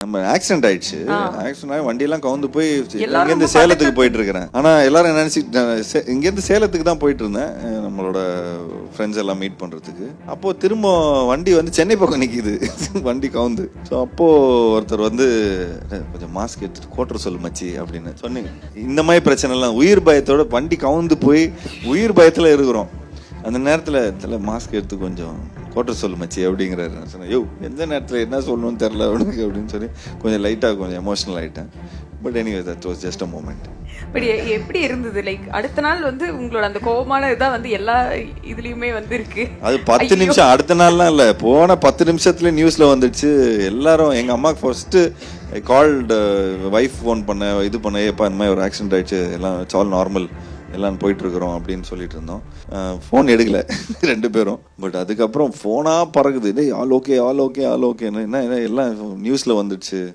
நம்ம ஆக்சிடென்ட் ஆயிடுச்சு. ஆக்சிடென்ட் ஆகி வண்டியெல்லாம் கவுந்து போய் எல்லாரும் இங்கேருந்து ரொம்ப சேலத்துக்கு போயிட்டு இருக்கிறேன். ஆனா எல்லாரும் நினைச்சிட்டு இங்கேருந்து சேலத்துக்கு தான் போயிட்டு இருந்தேன் நம்மளோட ஃப்ரெண்ட்ஸ் எல்லாம் மீட் பண்றதுக்கு. அப்போ திரும்ப வண்டி வந்து சென்னை பக்கம் நிக்குது வண்டி கவுந்து. ஸோ அப்போ ஒருத்தர் வந்து கொஞ்சம் மாஸ்க் எடுத்துட்டு கோட்டர் சொல்லு மச்சி அப்படின்னு சொன்னீங்க. இந்த மாதிரி பிரச்சனை எல்லாம் உயிர் பயத்தோட வண்டி கவுந்து போய் உயிர் பயத்துல இருக்கிறோம். அந்த நேரத்தில் மாஸ்க் எடுத்து கொஞ்சம் கோட்டர் சொல்லு மச்சி அப்படிங்கிறாரு. நான் சொன்னேன், யோ எந்த நேரத்தில் என்ன சொல்லணும்னு தெரில அவனுக்கு அப்படின்னு சொல்லி கொஞ்சம் லைட்டாக கொஞ்சம் எமோஷனல் ஆகிட்டேன். But anyway that was just a moment. But எப்படி இருந்தது? லைக் அடுத்த நாள் வந்து உங்களோட அந்த கோபமான இதான் வந்து எல்லா இதுலயுமே வந்து இருக்கு. அது 10 நிமிஷம், அடுத்த நாள்லாம் இல்லை, போன 10 நிமிஷத்துல நியூஸ்ல வந்துடுச்சு. எல்லாரும் எங்க அம்மாவுக்கு ஃபர்ஸ்ட் கால்டு வைஃப் ஃபோன் பண்ண இது பண்ண, ஏப்பா இந்த மாதிரி ஒரு ஆக்சிடென்ட் ஆயிடுச்சு, எல்லாம் இட்ஸ் ஆல் நார்மல், எல்லாம் போயிட்டு இருக்கிறோம் அப்படின்னு சொல்லிட்டு இருந்தோம். ஃபோன் எடுக்கல 2 பேரும். பட் அதுக்கப்புறம் ஃபோனா பறகுது, டேய் all okay all okay all ஓகேன்னு. என்ன எல்லாம் நியூஸ்ல வந்துடுச்சு.